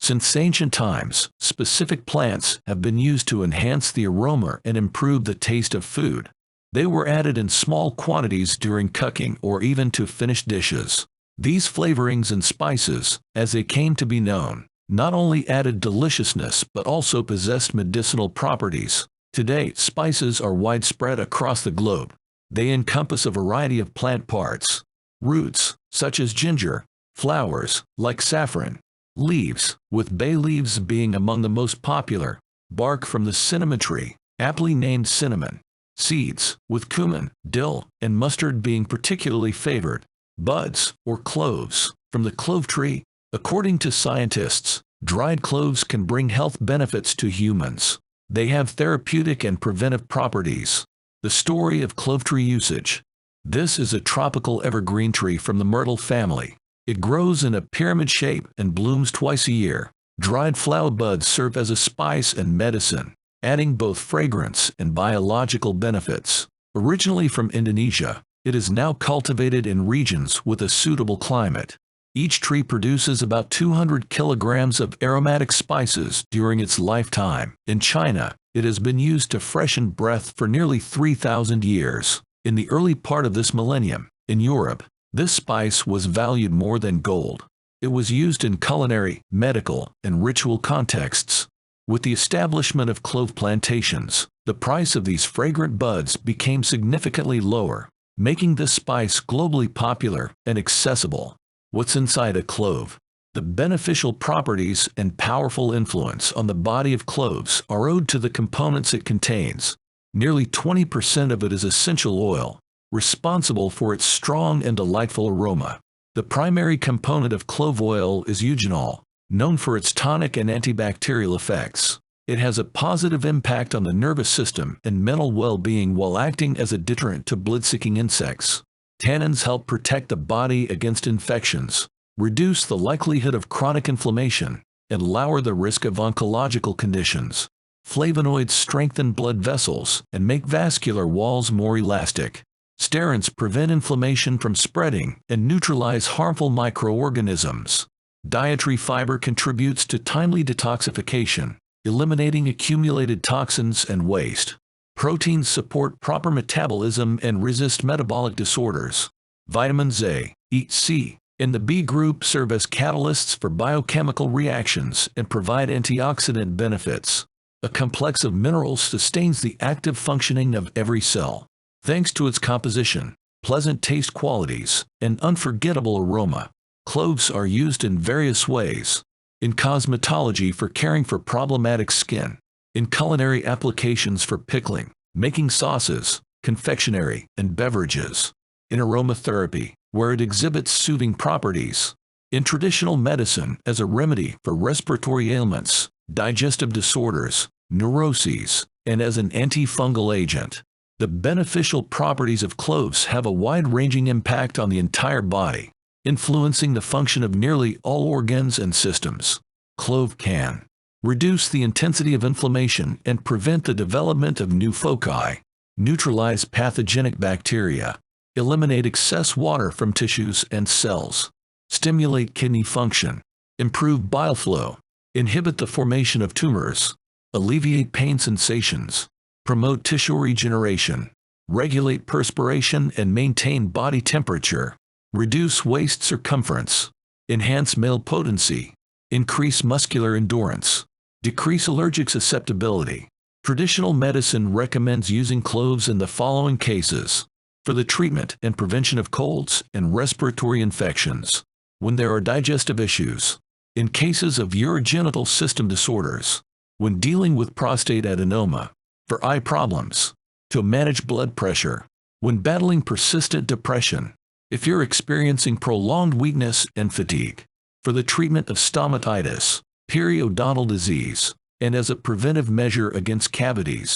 Since ancient times, specific plants have been used to enhance the aroma and improve the taste of food. They were added in small quantities during cooking or even to finished dishes. These flavorings and spices, as they came to be known, not only added deliciousness but also possessed medicinal properties. Today, spices are widespread across the globe. They encompass a variety of plant parts, roots, such as ginger, flowers, like saffron, leaves, with bay leaves being among the most popular, bark from the cinnamon tree, aptly named cinnamon, seeds, with cumin, dill, and mustard being particularly favored, buds, or cloves, from the clove tree. According to scientists, dried cloves can bring health benefits to humans. They have therapeutic and preventive properties. The story of clove tree usage. This is a tropical evergreen tree from the myrtle family. It grows in a pyramid shape and blooms twice a year. Dried flower buds serve as a spice and medicine, adding both fragrance and biological benefits. Originally from Indonesia, it is now cultivated in regions with a suitable climate. Each tree produces about 200 kilograms of aromatic spices during its lifetime. In China, it has been used to freshen breath for nearly 3,000 years. In the early part of this millennium, in Europe, this spice was valued more than gold. It was used in culinary, medical, and ritual contexts. With the establishment of clove plantations, the price of these fragrant buds became significantly lower, making this spice globally popular and accessible. What's inside a clove? The beneficial properties and powerful influence on the body of cloves are owed to the components it contains. Nearly 20% of it is essential oil, responsible for its strong and delightful aroma. The primary component of clove oil is eugenol, known for its tonic and antibacterial effects. It has a positive impact on the nervous system and mental well-being while acting as a deterrent to blood-seeking insects. Tannins help protect the body against infections, reduce the likelihood of chronic inflammation, and lower the risk of oncological conditions. Flavonoids strengthen blood vessels and make vascular walls more elastic. Sterins prevent inflammation from spreading and neutralize harmful microorganisms. Dietary fiber contributes to timely detoxification, eliminating accumulated toxins and waste. Proteins support proper metabolism and resist metabolic disorders. Vitamins A, E, C, and the B group serve as catalysts for biochemical reactions and provide antioxidant benefits. A complex of minerals sustains the active functioning of every cell. Thanks to its composition, pleasant taste qualities, and unforgettable aroma, cloves are used in various ways. In cosmetology for caring for problematic skin, in culinary applications for pickling, making sauces, confectionery, and beverages, in aromatherapy, where it exhibits soothing properties, in traditional medicine as a remedy for respiratory ailments, digestive disorders, neuroses, and as an antifungal agent. The beneficial properties of cloves have a wide-ranging impact on the entire body, influencing the function of nearly all organs and systems. Clove can reduce the intensity of inflammation and prevent the development of new foci, neutralize pathogenic bacteria, eliminate excess water from tissues and cells, stimulate kidney function, improve bile flow, inhibit the formation of tumors, alleviate pain sensations, promote tissue regeneration, regulate perspiration and maintain body temperature, reduce waist circumference, enhance male potency, increase muscular endurance, decrease allergic susceptibility. Traditional medicine recommends using cloves in the following cases: for the treatment and prevention of colds and respiratory infections, when there are digestive issues, in cases of urogenital system disorders, when dealing with prostate adenoma, for eye problems, to manage blood pressure, when battling persistent depression, if you're experiencing prolonged weakness and fatigue, for the treatment of stomatitis, periodontal disease, and as a preventive measure against cavities.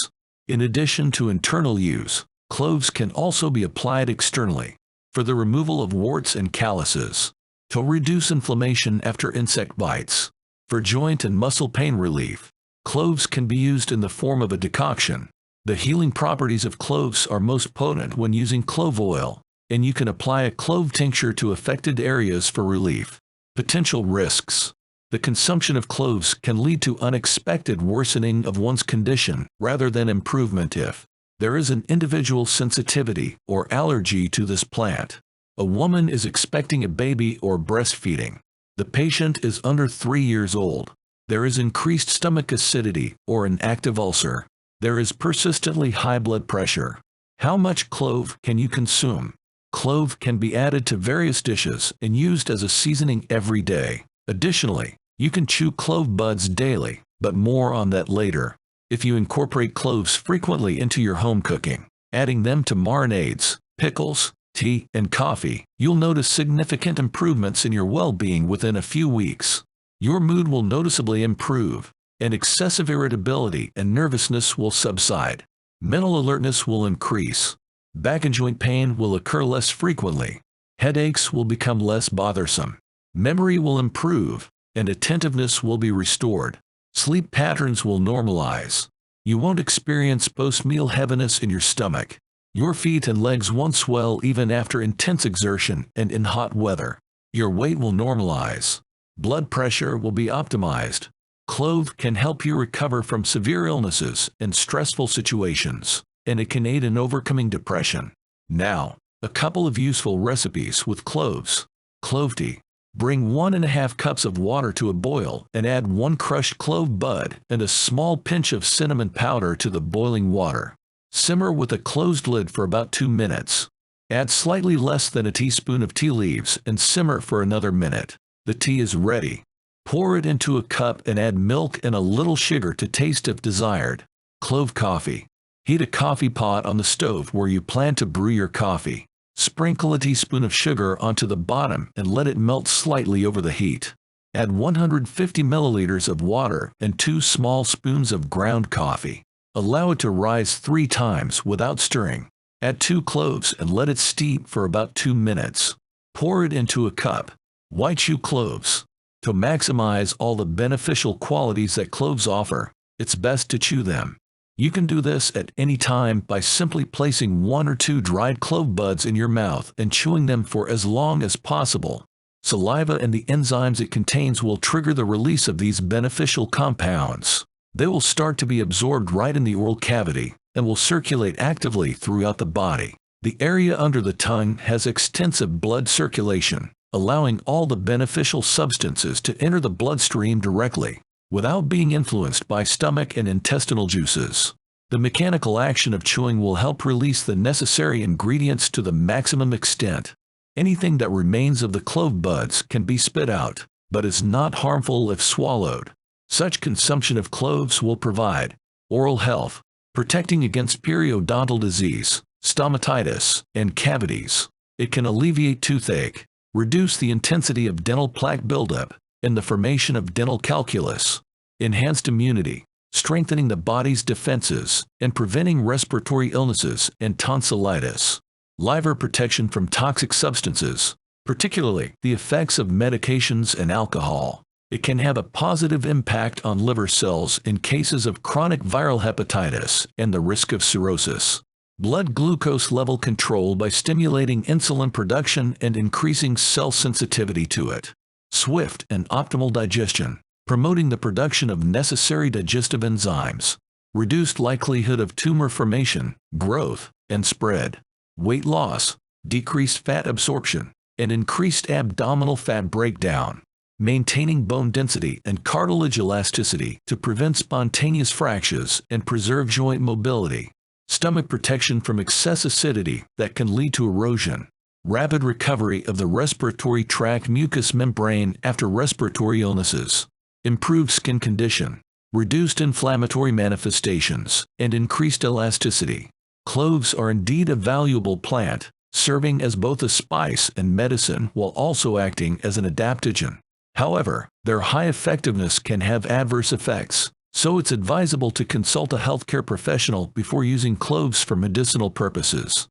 In addition to internal use, cloves can also be applied externally, for the removal of warts and calluses, to reduce inflammation after insect bites, for joint and muscle pain relief. Cloves can be used in the form of a decoction. The healing properties of cloves are most potent when using clove oil, and you can apply a clove tincture to affected areas for relief. Potential risks. The consumption of cloves can lead to unexpected worsening of one's condition rather than improvement if there is an individual sensitivity or allergy to this plant. A woman is expecting a baby or breastfeeding. The patient is under 3 years old. There is increased stomach acidity or an active ulcer. There is persistently high blood pressure. How much clove can you consume? Clove can be added to various dishes and used as a seasoning every day. Additionally, you can chew clove buds daily, but more on that later. If you incorporate cloves frequently into your home cooking, adding them to marinades, pickles, tea, and coffee, you'll notice significant improvements in your well-being within a few weeks. Your mood will noticeably improve, and excessive irritability and nervousness will subside. Mental alertness will increase. Back and joint pain will occur less frequently. Headaches will become less bothersome. Memory will improve, and attentiveness will be restored. Sleep patterns will normalize. You won't experience post-meal heaviness in your stomach. Your feet and legs won't swell even after intense exertion and in hot weather. Your weight will normalize. Blood pressure will be optimized. Clove can help you recover from severe illnesses and stressful situations, and it can aid in overcoming depression. Now, a couple of useful recipes with cloves. Clove tea. Bring 1½ cups of water to a boil and add 1 crushed clove bud and a small pinch of cinnamon powder to the boiling water. Simmer with a closed lid for about 2 minutes. Add slightly less than a teaspoon of tea leaves and simmer for another minute. The tea is ready. Pour it into a cup and add milk and a little sugar to taste if desired. Clove coffee. Heat a coffee pot on the stove where you plan to brew your coffee. Sprinkle a teaspoon of sugar onto the bottom and let it melt slightly over the heat. Add 150 milliliters of water and 2 small spoons of ground coffee. Allow it to rise 3 times without stirring. Add 2 cloves and let it steep for about 2 minutes. Pour it into a cup. Why chew cloves? To maximize all the beneficial qualities that cloves offer, it's best to chew them. You can do this at any time by simply placing 1 or 2 dried clove buds in your mouth and chewing them for as long as possible. Saliva and the enzymes it contains will trigger the release of these beneficial compounds. They will start to be absorbed right in the oral cavity and will circulate actively throughout the body. The area under the tongue has extensive blood circulation, allowing all the beneficial substances to enter the bloodstream directly, without being influenced by stomach and intestinal juices. The mechanical action of chewing will help release the necessary ingredients to the maximum extent. Anything that remains of the clove buds can be spit out, but is not harmful if swallowed. Such consumption of cloves will provide oral health, protecting against periodontal disease, stomatitis, and cavities. It can alleviate toothache, reduce the intensity of dental plaque buildup, and the formation of dental calculus, enhanced immunity, strengthening the body's defenses, and preventing respiratory illnesses and tonsillitis. Liver protection from toxic substances, particularly the effects of medications and alcohol. It can have a positive impact on liver cells in cases of chronic viral hepatitis and the risk of cirrhosis. Blood glucose level control by stimulating insulin production and increasing cell sensitivity to it. Swift and optimal digestion, promoting the production of necessary digestive enzymes. Reduced likelihood of tumor formation, growth, and spread. Weight loss, decreased fat absorption, and increased abdominal fat breakdown. Maintaining bone density and cartilage elasticity to prevent spontaneous fractures and preserve joint mobility. Stomach protection from excess acidity that can lead to erosion. Rapid recovery of the respiratory tract mucous membrane after respiratory illnesses. Improved skin condition. Reduced inflammatory manifestations and increased elasticity. Cloves are indeed a valuable plant, serving as both a spice and medicine while also acting as an adaptogen. However, their high effectiveness can have adverse effects, so it's advisable to consult a healthcare professional before using cloves for medicinal purposes.